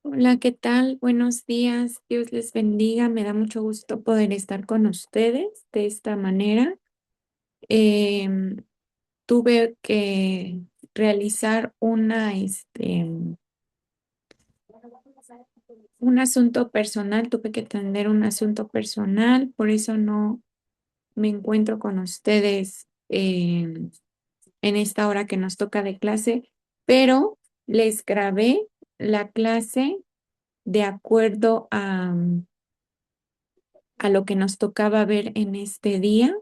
Hola, ¿qué tal? Buenos días. Dios les bendiga. Me da mucho gusto poder estar con ustedes de esta manera. Em, Tuve que realizar un asunto personal, tuve que atender un asunto personal, por eso no me encuentro con ustedes en esta hora que nos toca de clase, pero les grabé la clase de acuerdo a lo que nos tocaba ver en este día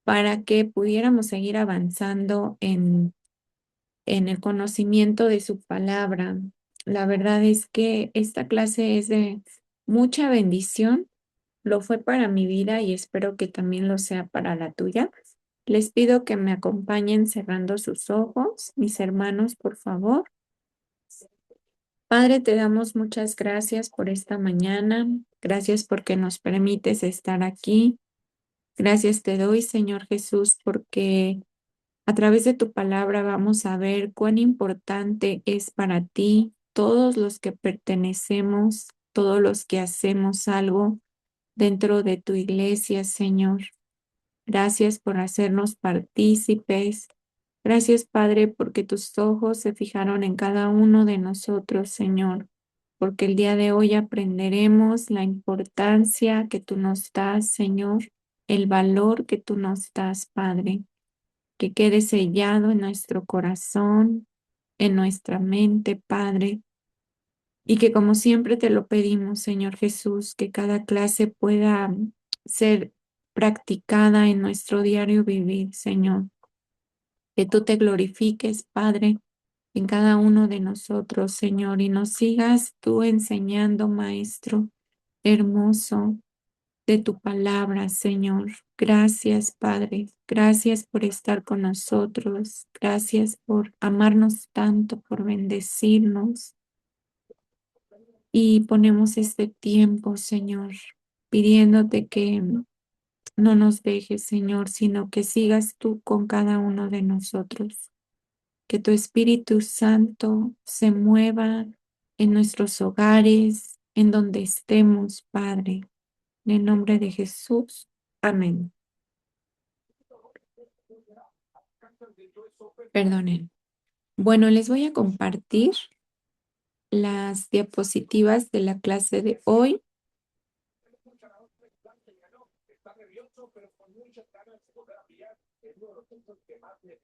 para que pudiéramos seguir avanzando en el conocimiento de su palabra. La verdad es que esta clase es de mucha bendición. Lo fue para mi vida y espero que también lo sea para la tuya. Les pido que me acompañen cerrando sus ojos, mis hermanos, por favor. Padre, te damos muchas gracias por esta mañana. Gracias porque nos permites estar aquí. Gracias te doy, Señor Jesús, porque a través de tu palabra vamos a ver cuán importante es para ti todos los que pertenecemos, todos los que hacemos algo dentro de tu iglesia, Señor. Gracias por hacernos partícipes. Gracias, Padre, porque tus ojos se fijaron en cada uno de nosotros, Señor, porque el día de hoy aprenderemos la importancia que tú nos das, Señor, el valor que tú nos das, Padre, que quede sellado en nuestro corazón, en nuestra mente, Padre, y que como siempre te lo pedimos, Señor Jesús, que cada clase pueda ser practicada en nuestro diario vivir, Señor. Que tú te glorifiques, Padre, en cada uno de nosotros, Señor, y nos sigas tú enseñando, Maestro hermoso, de tu palabra, Señor. Gracias, Padre. Gracias por estar con nosotros. Gracias por amarnos tanto, por bendecirnos. Y ponemos este tiempo, Señor, pidiéndote que no nos dejes, Señor, sino que sigas tú con cada uno de nosotros. Que tu Espíritu Santo se mueva en nuestros hogares, en donde estemos, Padre. En el nombre de Jesús. Amén. Perdonen. Bueno, les voy a compartir las diapositivas de la clase de hoy.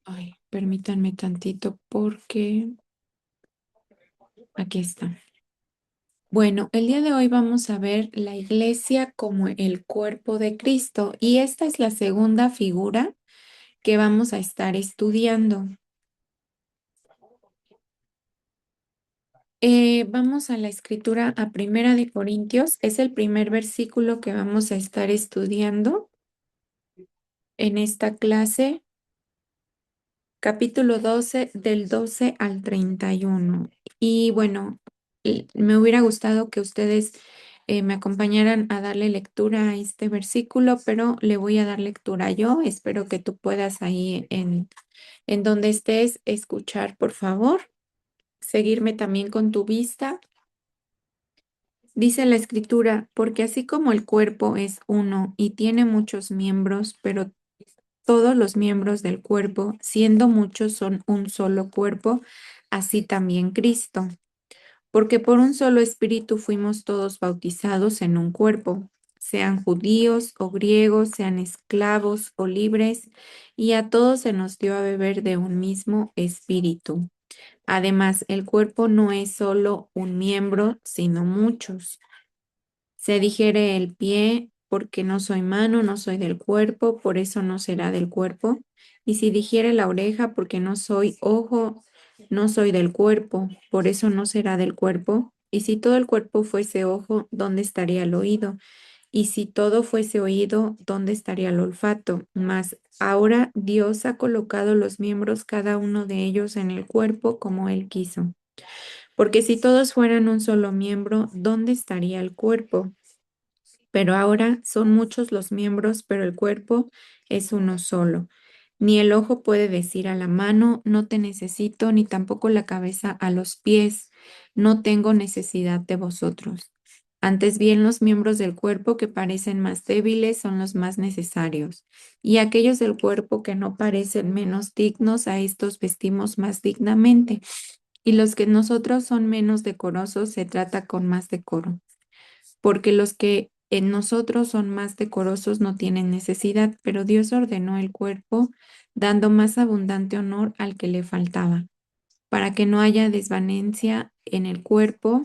Ay, permítanme tantito porque aquí está. Bueno, el día de hoy vamos a ver la iglesia como el cuerpo de Cristo y esta es la segunda figura que vamos a estar estudiando. Vamos a la escritura a Primera de Corintios, es el primer versículo que vamos a estar estudiando en esta clase, capítulo 12 del 12 al 31. Y bueno, me hubiera gustado que ustedes me acompañaran a darle lectura a este versículo, pero le voy a dar lectura yo. Espero que tú puedas ahí en donde estés escuchar, por favor, seguirme también con tu vista. Dice la escritura, porque así como el cuerpo es uno y tiene muchos miembros, pero todos los miembros del cuerpo, siendo muchos, son un solo cuerpo, así también Cristo. Porque por un solo espíritu fuimos todos bautizados en un cuerpo, sean judíos o griegos, sean esclavos o libres, y a todos se nos dio a beber de un mismo espíritu. Además, el cuerpo no es solo un miembro, sino muchos. Se dijere el pie, porque no soy mano, no soy del cuerpo, por eso no será del cuerpo. Y si dijere la oreja, porque no soy ojo, no soy del cuerpo, por eso no será del cuerpo. Y si todo el cuerpo fuese ojo, ¿dónde estaría el oído? Y si todo fuese oído, ¿dónde estaría el olfato? Mas ahora Dios ha colocado los miembros, cada uno de ellos, en el cuerpo como Él quiso. Porque si todos fueran un solo miembro, ¿dónde estaría el cuerpo? Pero ahora son muchos los miembros, pero el cuerpo es uno solo. Ni el ojo puede decir a la mano, no te necesito, ni tampoco la cabeza a los pies, no tengo necesidad de vosotros. Antes bien, los miembros del cuerpo que parecen más débiles son los más necesarios, y aquellos del cuerpo que no parecen menos dignos, a estos vestimos más dignamente, y los que nosotros son menos decorosos se trata con más decoro, porque los que en nosotros son más decorosos no tienen necesidad, pero Dios ordenó el cuerpo, dando más abundante honor al que le faltaba, para que no haya desvanencia en el cuerpo,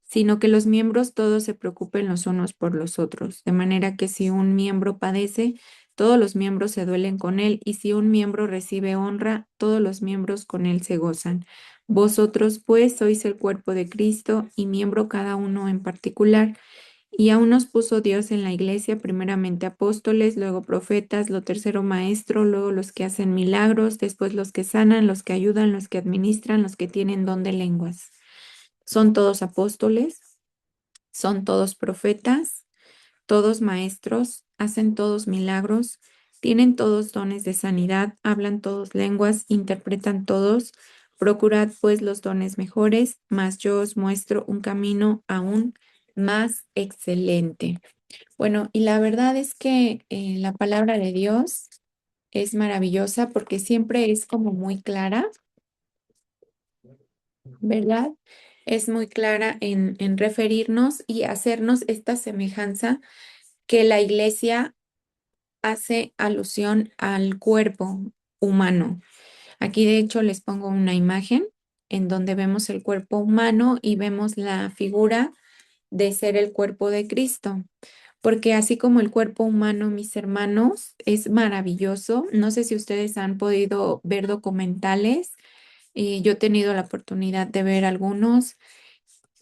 sino que los miembros todos se preocupen los unos por los otros, de manera que si un miembro padece, todos los miembros se duelen con él, y si un miembro recibe honra, todos los miembros con él se gozan. Vosotros, pues, sois el cuerpo de Cristo y miembro cada uno en particular. Y aún nos puso Dios en la iglesia, primeramente apóstoles, luego profetas, lo tercero maestro, luego los que hacen milagros, después los que sanan, los que ayudan, los que administran, los que tienen don de lenguas. Son todos apóstoles, son todos profetas, todos maestros, hacen todos milagros, tienen todos dones de sanidad, hablan todos lenguas, interpretan todos. Procurad pues los dones mejores, mas yo os muestro un camino aún más excelente. Bueno, y la verdad es que la palabra de Dios es maravillosa porque siempre es como muy clara, ¿verdad? Es muy clara en referirnos y hacernos esta semejanza que la iglesia hace alusión al cuerpo humano. Aquí de hecho les pongo una imagen en donde vemos el cuerpo humano y vemos la figura de ser el cuerpo de Cristo. Porque así como el cuerpo humano, mis hermanos, es maravilloso. No sé si ustedes han podido ver documentales. Yo he tenido la oportunidad de ver algunos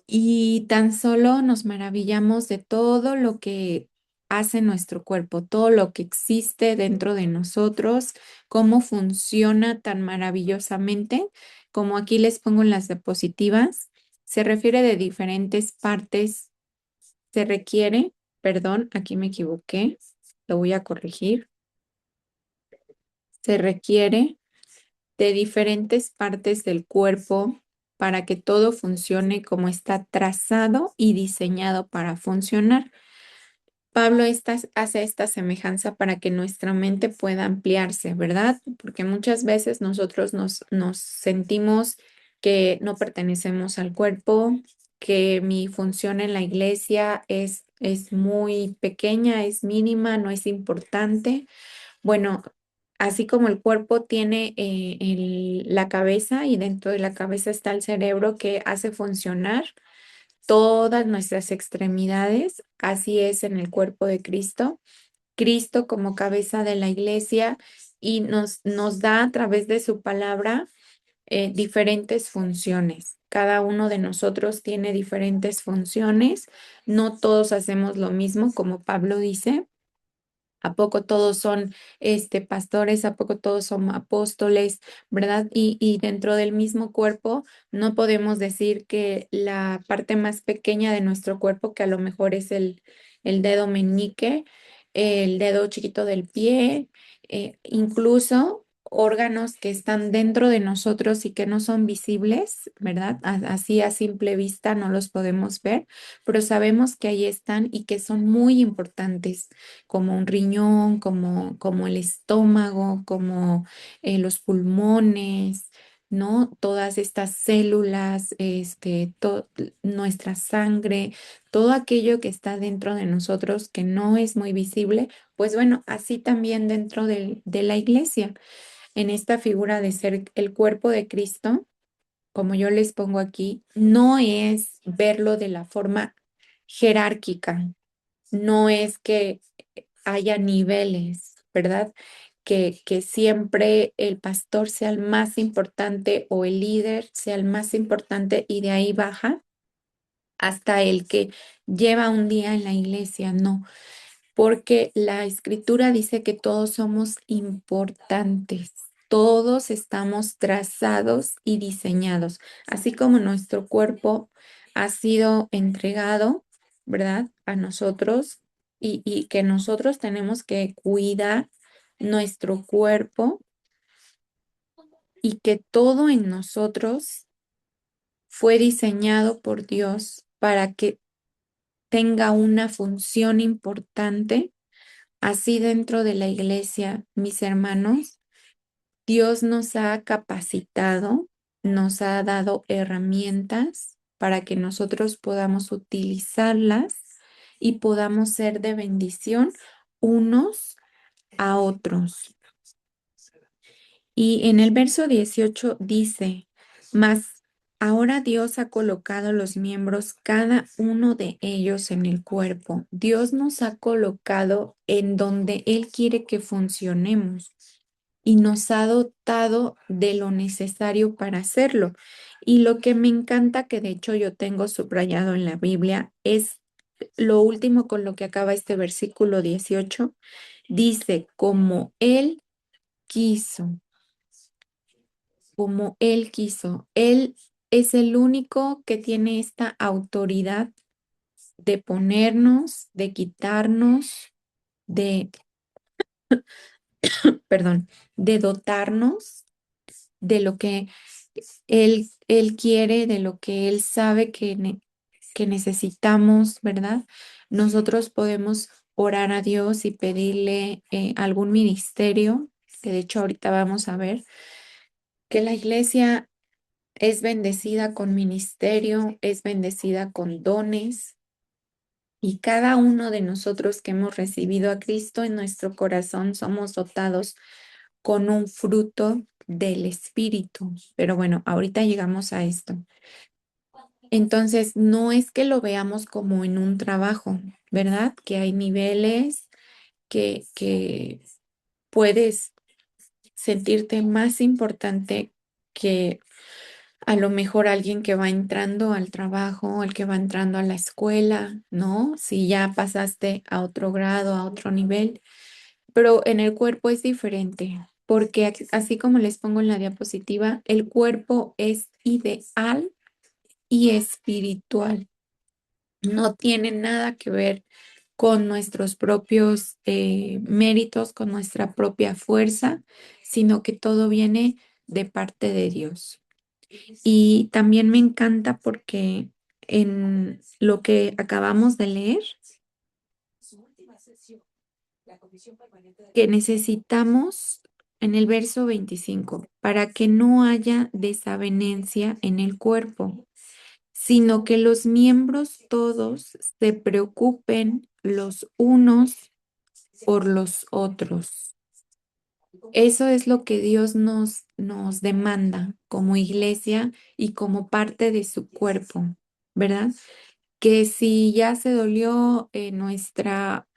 y tan solo nos maravillamos de todo lo que hace nuestro cuerpo, todo lo que existe dentro de nosotros, cómo funciona tan maravillosamente, como aquí les pongo en las diapositivas. Se refiere de diferentes partes, se requiere, perdón, aquí me equivoqué, lo voy a corregir, se requiere de diferentes partes del cuerpo para que todo funcione como está trazado y diseñado para funcionar. Pablo hace esta semejanza para que nuestra mente pueda ampliarse, ¿verdad? Porque muchas veces nosotros nos sentimos que no pertenecemos al cuerpo, que mi función en la iglesia es muy pequeña, es mínima, no es importante. Bueno, así como el cuerpo tiene la cabeza y dentro de la cabeza está el cerebro que hace funcionar todas nuestras extremidades, así es en el cuerpo de Cristo. Cristo como cabeza de la iglesia y nos da a través de su palabra diferentes funciones. Cada uno de nosotros tiene diferentes funciones. No todos hacemos lo mismo, como Pablo dice. ¿A poco todos son pastores? ¿A poco todos son apóstoles? ¿Verdad? Y dentro del mismo cuerpo no podemos decir que la parte más pequeña de nuestro cuerpo, que a lo mejor es el dedo meñique, el dedo chiquito del pie, incluso órganos que están dentro de nosotros y que no son visibles, ¿verdad? Así a simple vista no los podemos ver, pero sabemos que ahí están y que son muy importantes como un riñón, como el estómago, como los pulmones, ¿no? Todas estas células, nuestra sangre, todo aquello que está dentro de nosotros que no es muy visible, pues bueno, así también dentro de la iglesia, en esta figura de ser el cuerpo de Cristo, como yo les pongo aquí, no es verlo de la forma jerárquica, no es que haya niveles, ¿verdad? Que siempre el pastor sea el más importante o el líder sea el más importante y de ahí baja hasta el que lleva un día en la iglesia, no, porque la escritura dice que todos somos importantes. Todos estamos trazados y diseñados, así como nuestro cuerpo ha sido entregado, ¿verdad? A nosotros y que nosotros tenemos que cuidar nuestro cuerpo y que todo en nosotros fue diseñado por Dios para que tenga una función importante. Así dentro de la iglesia, mis hermanos, Dios nos ha capacitado, nos ha dado herramientas para que nosotros podamos utilizarlas y podamos ser de bendición unos a otros. Y en el verso 18 dice, mas ahora Dios ha colocado los miembros, cada uno de ellos en el cuerpo. Dios nos ha colocado en donde Él quiere que funcionemos y nos ha dotado de lo necesario para hacerlo. Y lo que me encanta, que de hecho yo tengo subrayado en la Biblia, es lo último con lo que acaba este versículo 18. Dice, como Él quiso, como Él quiso. Él es el único que tiene esta autoridad de ponernos, de quitarnos, de, perdón, de dotarnos de lo que Él quiere, de lo que Él sabe que necesitamos, ¿verdad? Nosotros podemos orar a Dios y pedirle algún ministerio, que de hecho ahorita vamos a ver, que la iglesia es bendecida con ministerio, es bendecida con dones. Y cada uno de nosotros que hemos recibido a Cristo en nuestro corazón somos dotados con un fruto del Espíritu. Pero bueno, ahorita llegamos a esto. Entonces, no es que lo veamos como en un trabajo, ¿verdad? Que hay niveles que puedes sentirte más importante que a lo mejor alguien que va entrando al trabajo, el que va entrando a la escuela, ¿no? Si ya pasaste a otro grado, a otro nivel, pero en el cuerpo es diferente, porque así como les pongo en la diapositiva, el cuerpo es ideal y espiritual. No tiene nada que ver con nuestros propios méritos, con nuestra propia fuerza, sino que todo viene de parte de Dios. Y también me encanta porque en lo que acabamos de leer, que necesitamos en el verso 25 para que no haya desavenencia en el cuerpo, sino que los miembros todos se preocupen los unos por los otros. Eso es lo que Dios nos demanda como iglesia y como parte de su cuerpo, ¿verdad? Que si ya se dolió nuestra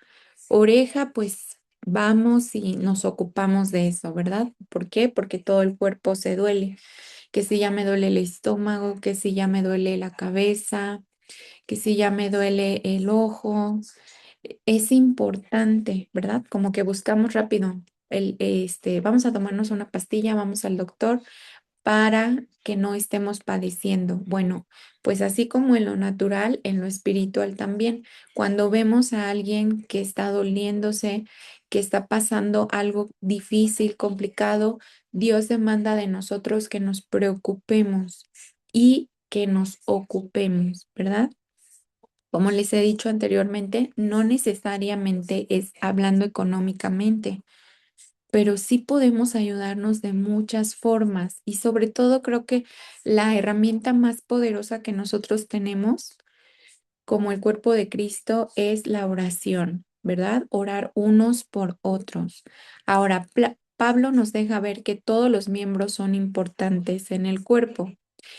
oreja, pues vamos y nos ocupamos de eso, ¿verdad? ¿Por qué? Porque todo el cuerpo se duele. Que si ya me duele el estómago, que si ya me duele la cabeza, que si ya me duele el ojo. Es importante, ¿verdad? Como que buscamos rápido vamos a tomarnos una pastilla, vamos al doctor para que no estemos padeciendo. Bueno, pues así como en lo natural, en lo espiritual también. Cuando vemos a alguien que está doliéndose, que está pasando algo difícil, complicado, Dios demanda de nosotros que nos preocupemos y que nos ocupemos, ¿verdad? Como les he dicho anteriormente, no necesariamente es hablando económicamente, pero sí podemos ayudarnos de muchas formas y sobre todo creo que la herramienta más poderosa que nosotros tenemos como el cuerpo de Cristo es la oración, ¿verdad? Orar unos por otros. Ahora, Pablo nos deja ver que todos los miembros son importantes en el cuerpo.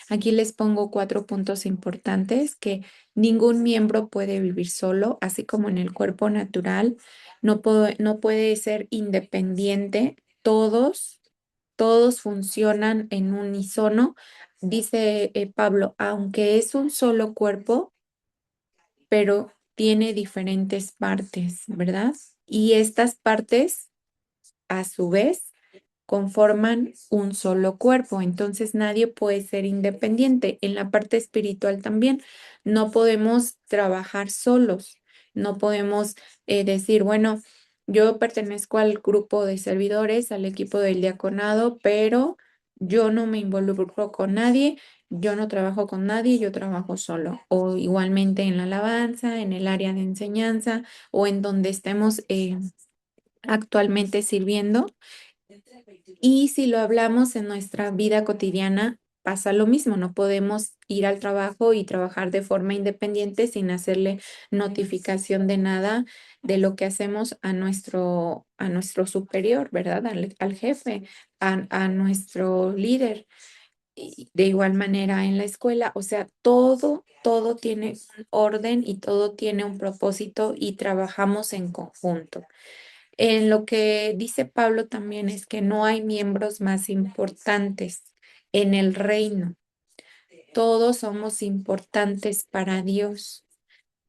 Aquí les pongo 4 puntos importantes: que ningún miembro puede vivir solo, así como en el cuerpo natural, no puede ser independiente. Todos funcionan en unísono. Dice Pablo, aunque es un solo cuerpo, pero tiene diferentes partes, ¿verdad? Y estas partes, a su vez, conforman un solo cuerpo, entonces nadie puede ser independiente. En la parte espiritual también no podemos trabajar solos, no podemos decir, bueno, yo pertenezco al grupo de servidores, al equipo del diaconado, pero yo no me involucro con nadie, yo no trabajo con nadie, yo trabajo solo. O igualmente en la alabanza, en el área de enseñanza o en donde estemos actualmente sirviendo. Y si lo hablamos en nuestra vida cotidiana, pasa lo mismo. No podemos ir al trabajo y trabajar de forma independiente sin hacerle notificación de nada de lo que hacemos a nuestro superior, ¿verdad? Al jefe, a nuestro líder. Y de igual manera en la escuela, o sea, todo tiene un orden y todo tiene un propósito y trabajamos en conjunto. En lo que dice Pablo también es que no hay miembros más importantes en el reino. Todos somos importantes para Dios.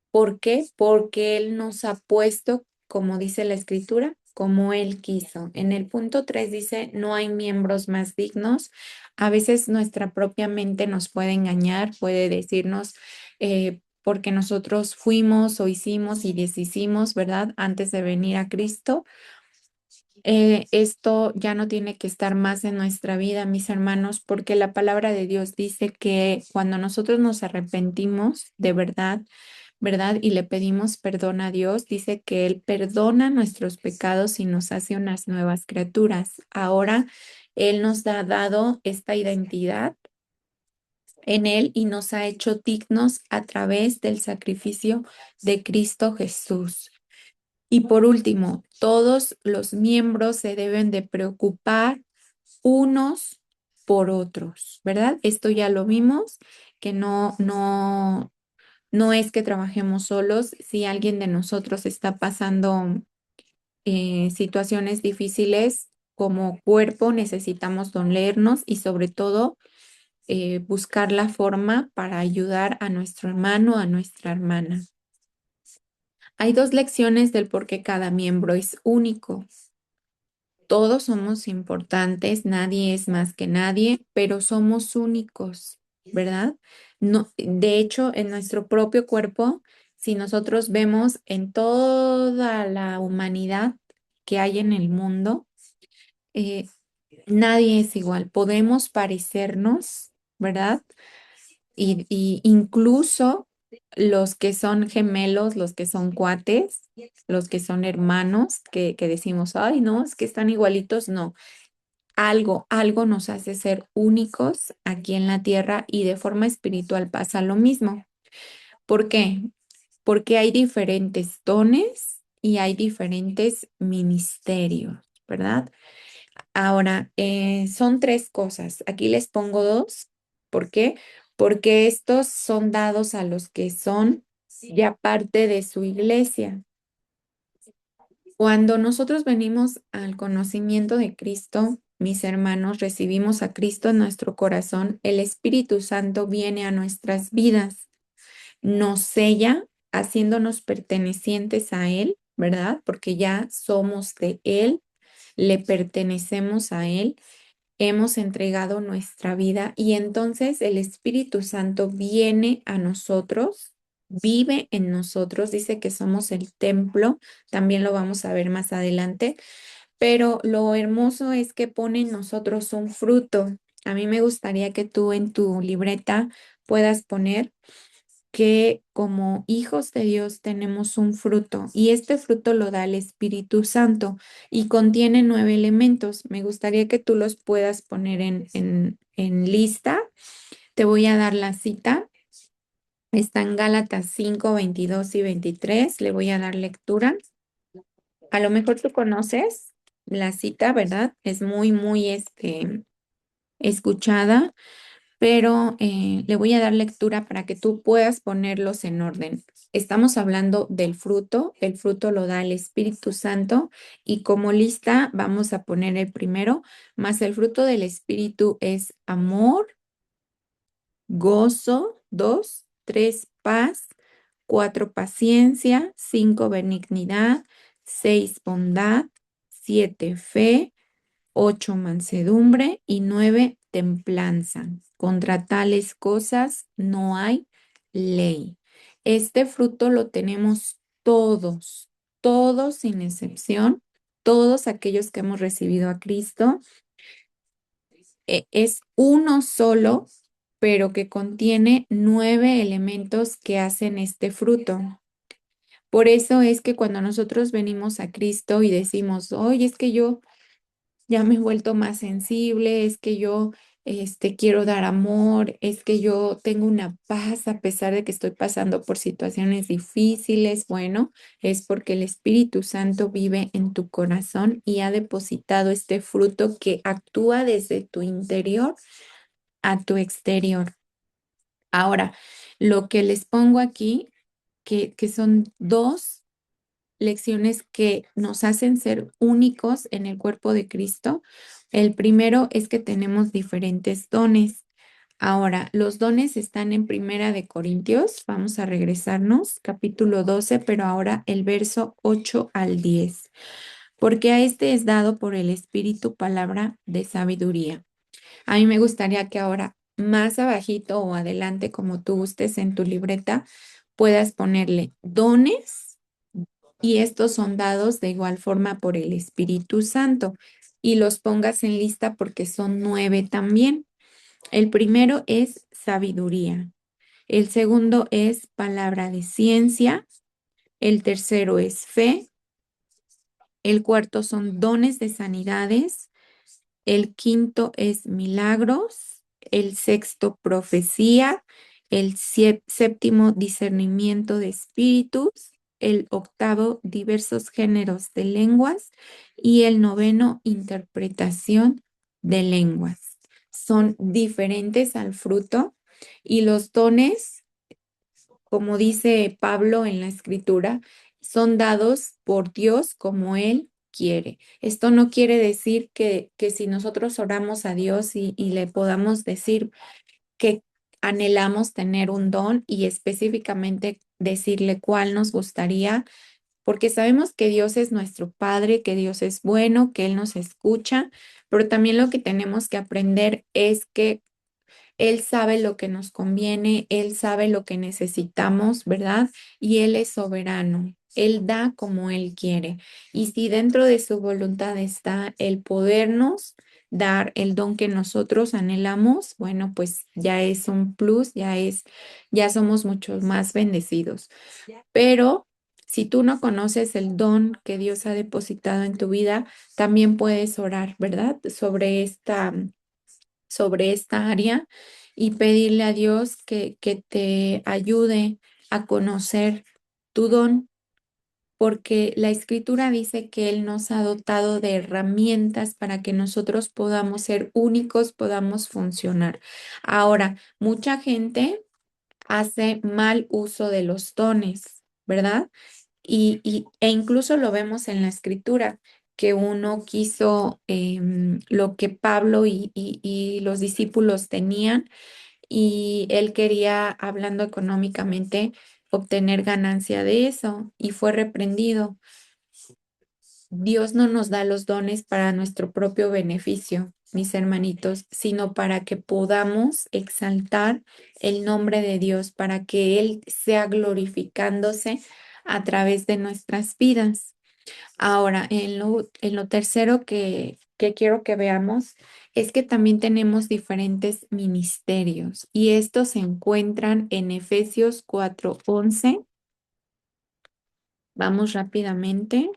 ¿Por qué? Porque Él nos ha puesto, como dice la Escritura, como Él quiso. En el punto 3 dice, no hay miembros más dignos. A veces nuestra propia mente nos puede engañar, puede decirnos, porque nosotros fuimos o hicimos y deshicimos, ¿verdad? Antes de venir a Cristo, esto ya no tiene que estar más en nuestra vida, mis hermanos, porque la palabra de Dios dice que cuando nosotros nos arrepentimos de verdad, ¿verdad? Y le pedimos perdón a Dios, dice que Él perdona nuestros pecados y nos hace unas nuevas criaturas. Ahora Él nos ha dado esta identidad en Él y nos ha hecho dignos a través del sacrificio de Cristo Jesús. Y por último, todos los miembros se deben de preocupar unos por otros, ¿verdad? Esto ya lo vimos, que no es que trabajemos solos. Si alguien de nosotros está pasando situaciones difíciles como cuerpo, necesitamos dolernos y sobre todo buscar la forma para ayudar a nuestro hermano, a nuestra hermana. Hay dos lecciones del por qué cada miembro es único. Todos somos importantes, nadie es más que nadie, pero somos únicos, ¿verdad? No, de hecho, en nuestro propio cuerpo, si nosotros vemos en toda la humanidad que hay en el mundo, eh, nadie es igual. Podemos parecernos, ¿verdad? Y incluso los que son gemelos, los que son cuates, los que son hermanos, que decimos, ay, no, es que están igualitos, no. Algo nos hace ser únicos aquí en la tierra y de forma espiritual pasa lo mismo. ¿Por qué? Porque hay diferentes dones y hay diferentes ministerios, ¿verdad? Ahora, son tres cosas. Aquí les pongo dos. ¿Por qué? Porque estos son dados a los que son ya parte de su iglesia. Cuando nosotros venimos al conocimiento de Cristo, mis hermanos, recibimos a Cristo en nuestro corazón, el Espíritu Santo viene a nuestras vidas, nos sella haciéndonos pertenecientes a Él, ¿verdad? Porque ya somos de Él, le pertenecemos a Él, hemos entregado nuestra vida y entonces el Espíritu Santo viene a nosotros, vive en nosotros, dice que somos el templo, también lo vamos a ver más adelante, pero lo hermoso es que pone en nosotros un fruto. A mí me gustaría que tú en tu libreta puedas poner que como hijos de Dios tenemos un fruto y este fruto lo da el Espíritu Santo y contiene 9 elementos. Me gustaría que tú los puedas poner en lista. Te voy a dar la cita. Está en Gálatas 5, 22 y 23. Le voy a dar lectura. A lo mejor tú conoces la cita, ¿verdad? Es muy escuchada, pero le voy a dar lectura para que tú puedas ponerlos en orden. Estamos hablando del fruto, el fruto lo da el Espíritu Santo y como lista vamos a poner el primero, más el fruto del Espíritu es amor, gozo, 2, 3, paz, 4, paciencia, 5, benignidad, 6, bondad, 7, fe, 8, mansedumbre y 9, templanza. Contra tales cosas no hay ley. Este fruto lo tenemos todos, todos sin excepción, todos aquellos que hemos recibido a Cristo, es uno solo, pero que contiene 9 elementos que hacen este fruto. Por eso es que cuando nosotros venimos a Cristo y decimos, oye, es que yo ya me he vuelto más sensible, es que yo quiero dar amor, es que yo tengo una paz a pesar de que estoy pasando por situaciones difíciles. Bueno, es porque el Espíritu Santo vive en tu corazón y ha depositado este fruto que actúa desde tu interior a tu exterior. Ahora, lo que les pongo aquí, que son dos lecciones que nos hacen ser únicos en el cuerpo de Cristo. El primero es que tenemos diferentes dones. Ahora, los dones están en Primera de Corintios. Vamos a regresarnos, capítulo 12, pero ahora el verso 8 al 10. Porque a este es dado por el Espíritu palabra de sabiduría. A mí me gustaría que ahora, más abajito o adelante, como tú gustes en tu libreta, puedas ponerle dones y estos son dados de igual forma por el Espíritu Santo y los pongas en lista porque son 9 también. El primero es sabiduría, el segundo es palabra de ciencia, el tercero es fe, el cuarto son dones de sanidades, el quinto es milagros, el sexto profecía, el séptimo discernimiento de espíritus, el octavo diversos géneros de lenguas y el noveno interpretación de lenguas. Son diferentes al fruto y los dones, como dice Pablo en la escritura, son dados por Dios como Él quiere. Esto no quiere decir que si nosotros oramos a Dios y le podamos decir que anhelamos tener un don y específicamente decirle cuál nos gustaría, porque sabemos que Dios es nuestro Padre, que Dios es bueno, que Él nos escucha, pero también lo que tenemos que aprender es que él sabe lo que nos conviene, Él sabe lo que necesitamos, ¿verdad? Y Él es soberano. Él da como Él quiere. Y si dentro de su voluntad está el podernos dar el don que nosotros anhelamos, bueno, pues ya es un plus, ya somos muchos más bendecidos. Pero si tú no conoces el don que Dios ha depositado en tu vida, también puedes orar, ¿verdad? Sobre esta área y pedirle a Dios que te ayude a conocer tu don, porque la escritura dice que Él nos ha dotado de herramientas para que nosotros podamos ser únicos, podamos funcionar. Ahora, mucha gente hace mal uso de los dones, ¿verdad? E incluso lo vemos en la escritura, que uno quiso lo que Pablo y los discípulos tenían y él quería, hablando económicamente, obtener ganancia de eso y fue reprendido. Dios no nos da los dones para nuestro propio beneficio, mis hermanitos, sino para que podamos exaltar el nombre de Dios, para que Él sea glorificándose a través de nuestras vidas. Ahora, en lo tercero que quiero que veamos es que también tenemos diferentes ministerios y estos se encuentran en Efesios 4:11. Vamos rápidamente.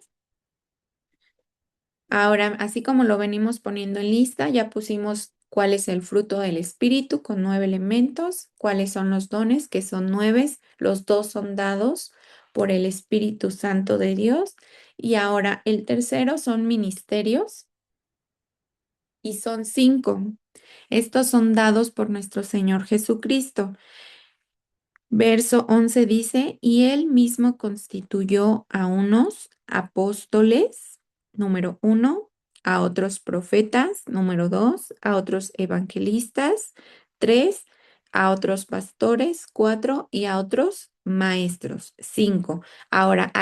Ahora, así como lo venimos poniendo en lista, ya pusimos cuál es el fruto del Espíritu con 9 elementos, cuáles son los dones, que son 9, los dos son dados por el Espíritu Santo de Dios. Y ahora el tercero son ministerios y son 5. Estos son dados por nuestro Señor Jesucristo. Verso 11 dice, y él mismo constituyó a unos apóstoles, número 1, a otros profetas, número 2, a otros evangelistas, 3, a otros pastores, 4, y a otros maestros, 5. Ahora,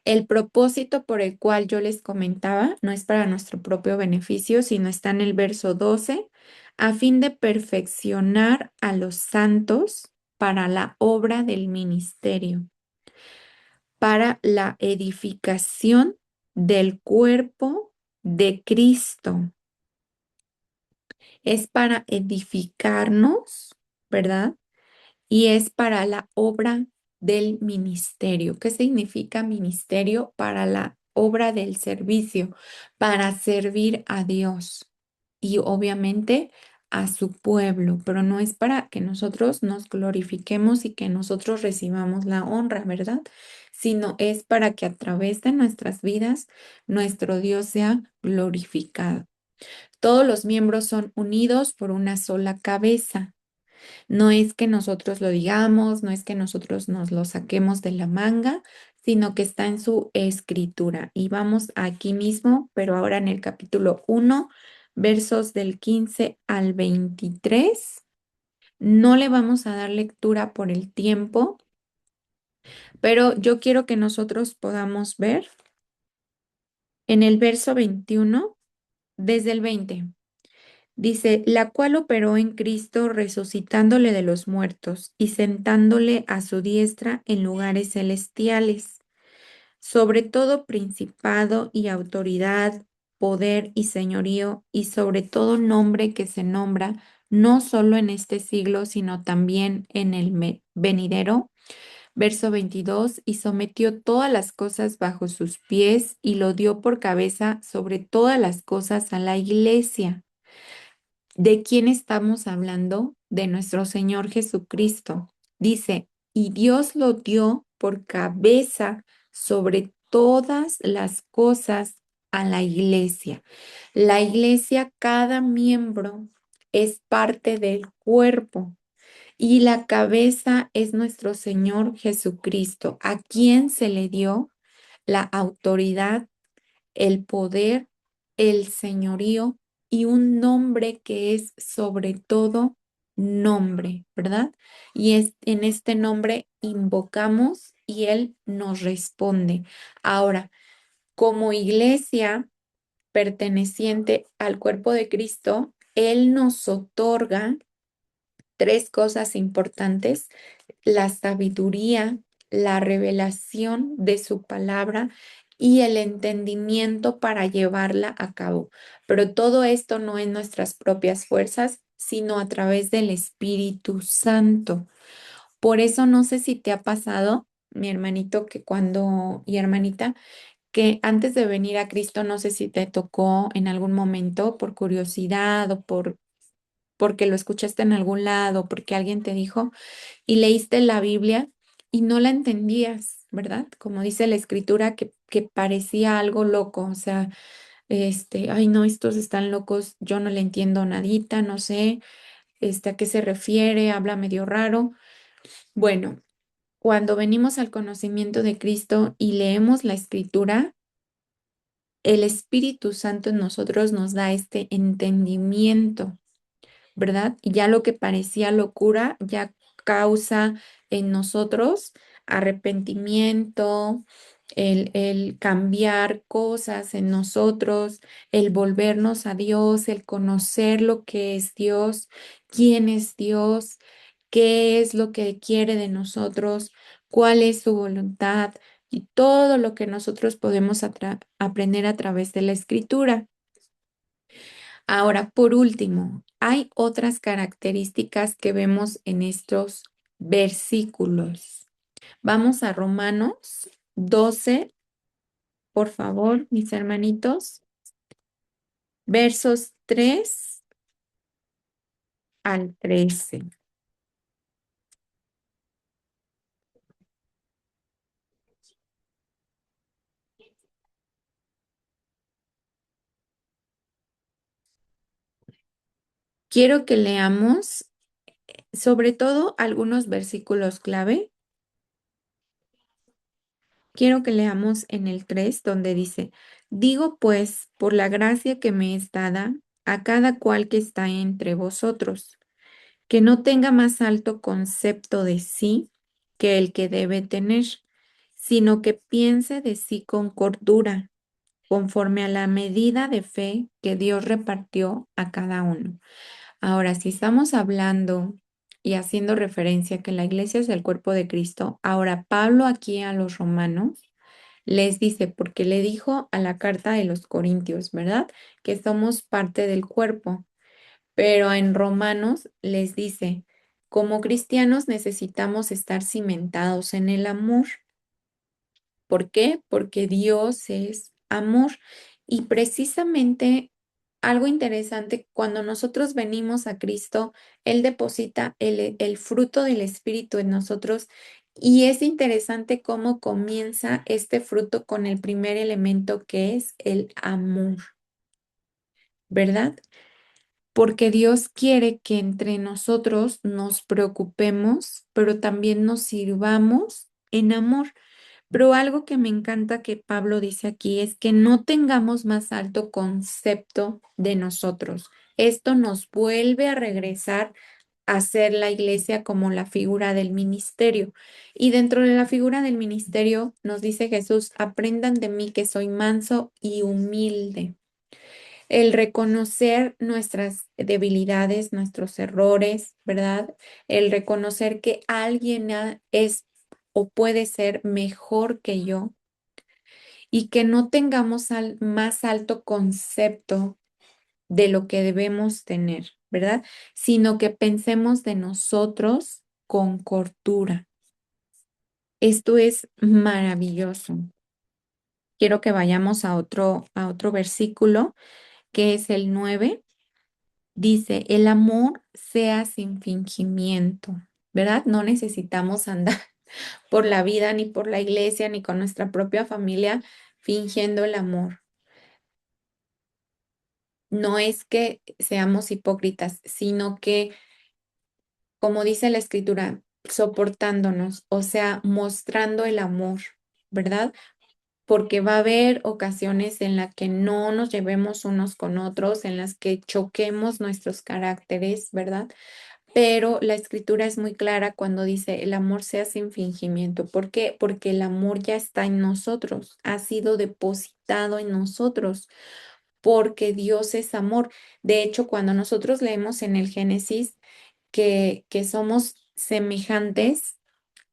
el propósito por el cual yo les comentaba no es para nuestro propio beneficio, sino está en el verso 12, a fin de perfeccionar a los santos para la obra del ministerio, para la edificación del cuerpo de Cristo. Es para edificarnos, ¿verdad? Y es para la obra del ministerio. ¿Qué significa ministerio? Para la obra del servicio, para servir a Dios y obviamente a su pueblo, pero no es para que nosotros nos glorifiquemos y que nosotros recibamos la honra, ¿verdad? Sino es para que a través de nuestras vidas nuestro Dios sea glorificado. Todos los miembros son unidos por una sola cabeza. No es que nosotros lo digamos, no es que nosotros nos lo saquemos de la manga, sino que está en su escritura. Y vamos aquí mismo, pero ahora en el capítulo 1, versos del 15 al 23. No le vamos a dar lectura por el tiempo, pero yo quiero que nosotros podamos ver en el verso 21, desde el 20. Dice, la cual operó en Cristo resucitándole de los muertos y sentándole a su diestra en lugares celestiales, sobre todo principado y autoridad, poder y señorío, y sobre todo nombre que se nombra, no solo en este siglo, sino también en el venidero. Verso 22, y sometió todas las cosas bajo sus pies y lo dio por cabeza sobre todas las cosas a la iglesia. ¿De quién estamos hablando? De nuestro Señor Jesucristo. Dice, y Dios lo dio por cabeza sobre todas las cosas a la iglesia. La iglesia, cada miembro es parte del cuerpo y la cabeza es nuestro Señor Jesucristo, a quien se le dio la autoridad, el poder, el señorío y un nombre que es sobre todo nombre, ¿verdad? Y es en este nombre invocamos y Él nos responde. Ahora, como iglesia perteneciente al cuerpo de Cristo, Él nos otorga tres cosas importantes: la sabiduría, la revelación de su palabra y el entendimiento para llevarla a cabo. Pero todo esto no en nuestras propias fuerzas, sino a través del Espíritu Santo. Por eso no sé si te ha pasado, mi hermanito, y hermanita, que antes de venir a Cristo, no sé si te tocó en algún momento por curiosidad o porque lo escuchaste en algún lado, porque alguien te dijo y leíste la Biblia y no la entendías, ¿verdad? Como dice la escritura, que parecía algo loco, o sea, ay no, estos están locos, yo no le entiendo nadita, no sé, a qué se refiere, habla medio raro. Bueno, cuando venimos al conocimiento de Cristo y leemos la escritura, el Espíritu Santo en nosotros nos da este entendimiento, ¿verdad? Y ya lo que parecía locura ya causa en nosotros arrepentimiento, el cambiar cosas en nosotros, el volvernos a Dios, el conocer lo que es Dios, quién es Dios, qué es lo que quiere de nosotros, cuál es su voluntad y todo lo que nosotros podemos aprender a través de la escritura. Ahora, por último, hay otras características que vemos en estos versículos. Vamos a Romanos 12, por favor, mis hermanitos, versos 3 al 13. Quiero que leamos sobre todo algunos versículos clave. Quiero que leamos en el 3 donde dice, digo pues, por la gracia que me es dada, a cada cual que está entre vosotros, que no tenga más alto concepto de sí que el que debe tener, sino que piense de sí con cordura, conforme a la medida de fe que Dios repartió a cada uno. Ahora, si estamos hablando y haciendo referencia a que la iglesia es el cuerpo de Cristo, ahora Pablo aquí a los romanos les dice, porque le dijo a la carta de los Corintios, ¿verdad? Que somos parte del cuerpo, pero en Romanos les dice, como cristianos necesitamos estar cimentados en el amor. ¿Por qué? Porque Dios es amor. Y precisamente algo interesante, cuando nosotros venimos a Cristo, Él deposita el fruto del Espíritu en nosotros. Y es interesante cómo comienza este fruto con el primer elemento que es el amor, ¿verdad? Porque Dios quiere que entre nosotros nos preocupemos, pero también nos sirvamos en amor. Pero algo que me encanta que Pablo dice aquí es que no tengamos más alto concepto de nosotros. Esto nos vuelve a regresar a ser la iglesia como la figura del ministerio. Y dentro de la figura del ministerio nos dice Jesús, aprendan de mí que soy manso y humilde. El reconocer nuestras debilidades, nuestros errores, ¿verdad? El reconocer que alguien es o puede ser mejor que yo y que no tengamos más alto concepto de lo que debemos tener, ¿verdad? Sino que pensemos de nosotros con cordura. Esto es maravilloso. Quiero que vayamos a otro versículo, que es el 9. Dice, el amor sea sin fingimiento, ¿verdad? No necesitamos andar por la vida, ni por la iglesia, ni con nuestra propia familia fingiendo el amor. No es que seamos hipócritas, sino que, como dice la escritura, soportándonos, o sea, mostrando el amor, ¿verdad? Porque va a haber ocasiones en las que no nos llevemos unos con otros, en las que choquemos nuestros caracteres, ¿verdad? Pero la escritura es muy clara cuando dice el amor sea sin fingimiento. ¿Por qué? Porque el amor ya está en nosotros, ha sido depositado en nosotros, porque Dios es amor. De hecho, cuando nosotros leemos en el Génesis que somos semejantes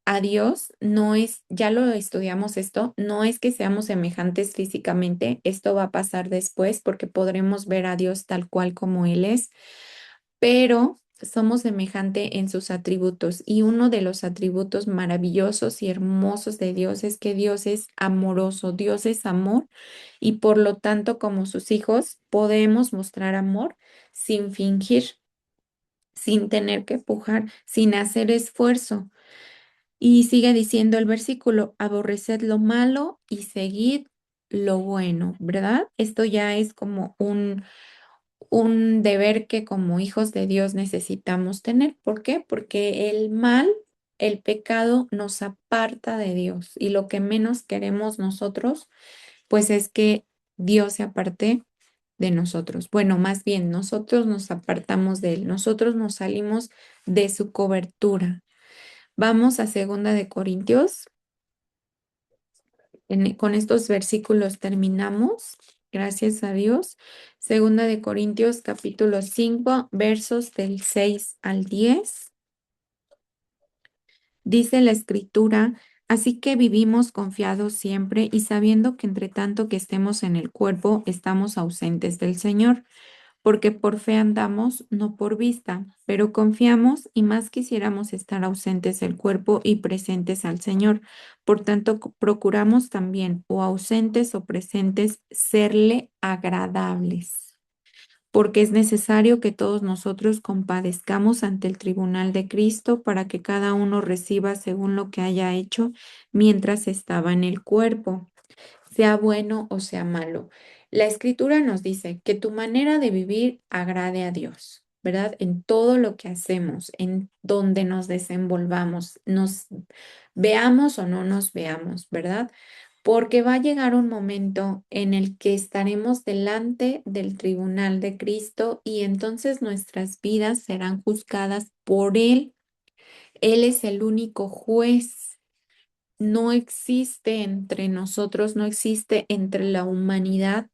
a Dios, no es, ya lo estudiamos esto, no es que seamos semejantes físicamente, esto va a pasar después porque podremos ver a Dios tal cual como Él es, pero somos semejante en sus atributos y uno de los atributos maravillosos y hermosos de Dios es que Dios es amoroso, Dios es amor y por lo tanto como sus hijos podemos mostrar amor sin fingir, sin tener que pujar, sin hacer esfuerzo. Y sigue diciendo el versículo, aborreced lo malo y seguid lo bueno, ¿verdad? Esto ya es como un deber que como hijos de Dios necesitamos tener. ¿Por qué? Porque el mal, el pecado nos aparta de Dios y lo que menos queremos nosotros, pues es que Dios se aparte de nosotros. Bueno, más bien nosotros nos apartamos de Él, nosotros nos salimos de su cobertura. Vamos a Segunda de Corintios. Con estos versículos terminamos. Gracias a Dios. Segunda de Corintios capítulo 5 versos del 6 al 10. Dice la escritura, así que vivimos confiados siempre y sabiendo que entre tanto que estemos en el cuerpo, estamos ausentes del Señor, porque por fe andamos, no por vista, pero confiamos y más quisiéramos estar ausentes del cuerpo y presentes al Señor. Por tanto, procuramos también, o ausentes o presentes, serle agradables, porque es necesario que todos nosotros compadezcamos ante el tribunal de Cristo para que cada uno reciba según lo que haya hecho mientras estaba en el cuerpo, sea bueno o sea malo. La escritura nos dice que tu manera de vivir agrade a Dios, ¿verdad? En todo lo que hacemos, en donde nos desenvolvamos, nos veamos o no nos veamos, ¿verdad? Porque va a llegar un momento en el que estaremos delante del tribunal de Cristo y entonces nuestras vidas serán juzgadas por Él. Él es el único juez. No existe entre nosotros, no existe entre la humanidad,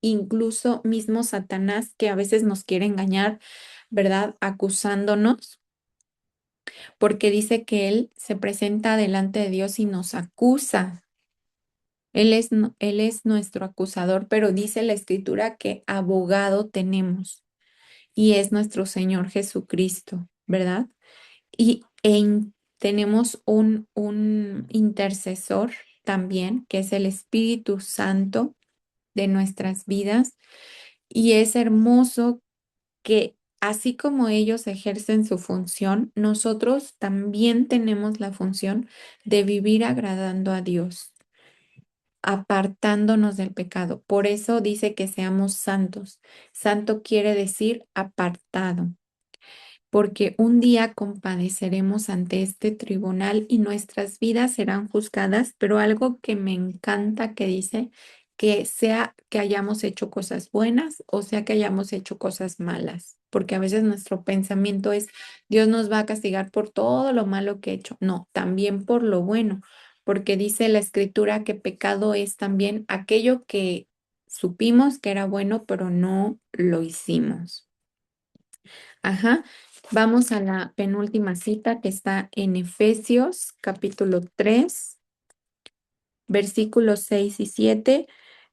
incluso mismo Satanás que a veces nos quiere engañar, ¿verdad? Acusándonos. porque dice que Él se presenta delante de Dios y nos acusa. Él es nuestro acusador, pero dice la Escritura que abogado tenemos y es nuestro Señor Jesucristo, ¿verdad? Y tenemos un intercesor también, que es el Espíritu Santo de nuestras vidas. Y es hermoso que así como ellos ejercen su función, nosotros también tenemos la función de vivir agradando a Dios, apartándonos del pecado. Por eso dice que seamos santos. Santo quiere decir apartado, porque un día compadeceremos ante este tribunal y nuestras vidas serán juzgadas, pero algo que me encanta que dice que sea que hayamos hecho cosas buenas o sea que hayamos hecho cosas malas, porque a veces nuestro pensamiento es, Dios nos va a castigar por todo lo malo que he hecho. No, también por lo bueno, porque dice la escritura que pecado es también aquello que supimos que era bueno, pero no lo hicimos. Ajá. Vamos a la penúltima cita que está en Efesios capítulo 3 versículos 6 y 7,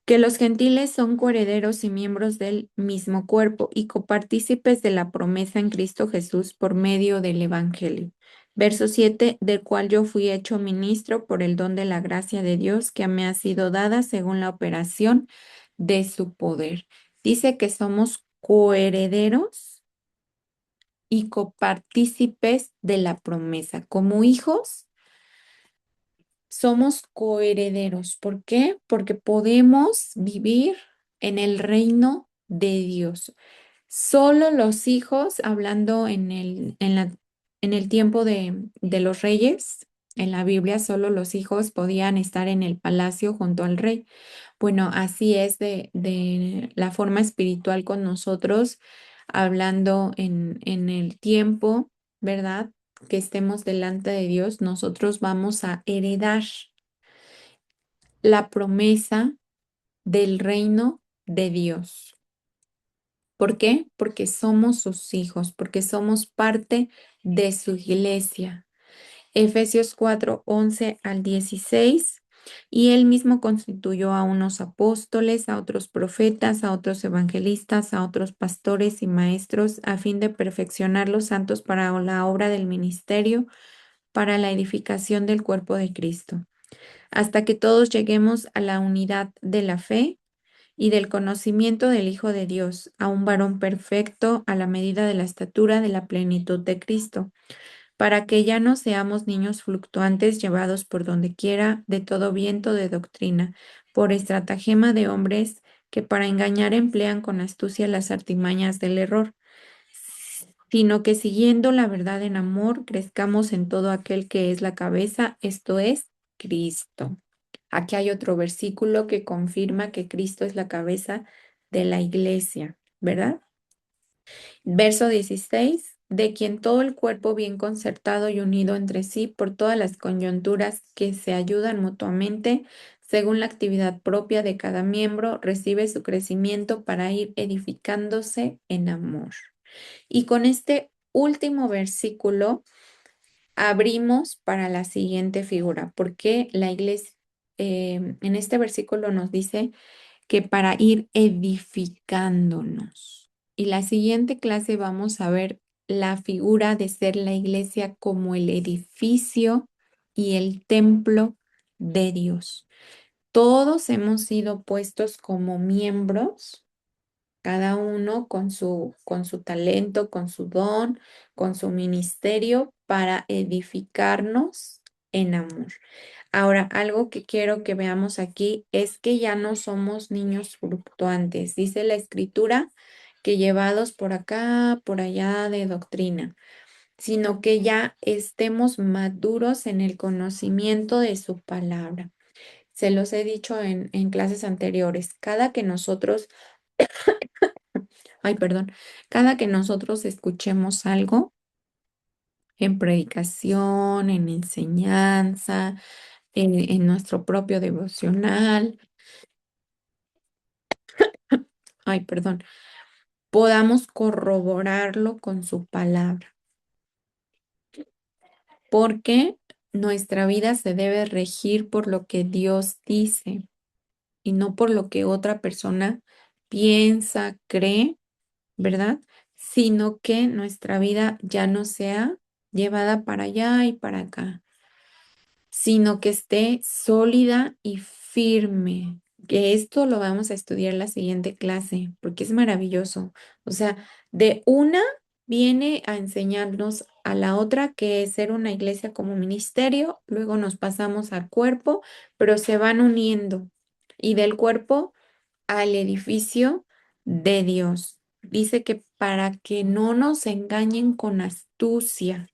que los gentiles son coherederos y miembros del mismo cuerpo y copartícipes de la promesa en Cristo Jesús por medio del Evangelio. Verso 7, del cual yo fui hecho ministro por el don de la gracia de Dios que me ha sido dada según la operación de su poder. Dice que somos coherederos y copartícipes de la promesa. Como hijos, somos coherederos. ¿Por qué? Porque podemos vivir en el reino de Dios. Solo los hijos, hablando en el tiempo de los reyes, en la Biblia, solo los hijos podían estar en el palacio junto al rey. Bueno, así es de la forma espiritual con nosotros, hablando en el tiempo, ¿verdad? Que estemos delante de Dios, nosotros vamos a heredar la promesa del reino de Dios. ¿Por qué? Porque somos sus hijos, porque somos parte de su iglesia. Efesios 4 11 al 16. Y él mismo constituyó a unos apóstoles, a otros profetas, a otros evangelistas, a otros pastores y maestros, a fin de perfeccionar los santos para la obra del ministerio, para la edificación del cuerpo de Cristo, hasta que todos lleguemos a la unidad de la fe y del conocimiento del Hijo de Dios, a un varón perfecto a la medida de la estatura de la plenitud de Cristo, para que ya no seamos niños fluctuantes llevados por donde quiera de todo viento de doctrina, por estratagema de hombres que para engañar emplean con astucia las artimañas del error, sino que siguiendo la verdad en amor, crezcamos en todo aquel que es la cabeza, esto es Cristo. Aquí hay otro versículo que confirma que Cristo es la cabeza de la iglesia, ¿verdad? Verso 16, de quien todo el cuerpo bien concertado y unido entre sí por todas las coyunturas que se ayudan mutuamente, según la actividad propia de cada miembro, recibe su crecimiento para ir edificándose en amor. Y con este último versículo abrimos para la siguiente figura, porque la iglesia en este versículo nos dice que para ir edificándonos. Y la siguiente clase vamos a ver la figura de ser la iglesia como el edificio y el templo de Dios. Todos hemos sido puestos como miembros, cada uno con su talento, con su don, con su ministerio para edificarnos en amor. Ahora, algo que quiero que veamos aquí es que ya no somos niños fluctuantes. Dice la escritura que llevados por acá, por allá de doctrina, sino que ya estemos maduros en el conocimiento de su palabra. Se los he dicho en clases anteriores. Ay, perdón, cada que nosotros escuchemos algo en predicación, en enseñanza, en nuestro propio devocional, ay, perdón, podamos corroborarlo con su palabra. porque nuestra vida se debe regir por lo que Dios dice y no por lo que otra persona piensa, cree, ¿verdad? Sino que nuestra vida ya no sea llevada para allá y para acá, sino que esté sólida y firme. Que esto lo vamos a estudiar la siguiente clase, porque es maravilloso. O sea, de una viene a enseñarnos a la otra que es ser una iglesia como ministerio, luego nos pasamos al cuerpo, pero se van uniendo. Y del cuerpo al edificio de Dios. Dice que para que no nos engañen con astucia,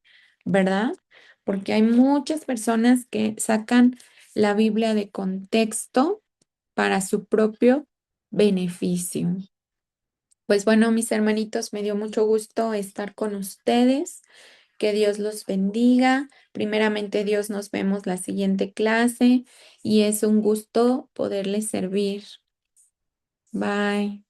¿verdad? Porque hay muchas personas que sacan la Biblia de contexto para su propio beneficio. Pues bueno, mis hermanitos, me dio mucho gusto estar con ustedes. Que Dios los bendiga. Primeramente, Dios, nos vemos la siguiente clase y es un gusto poderles servir. Bye.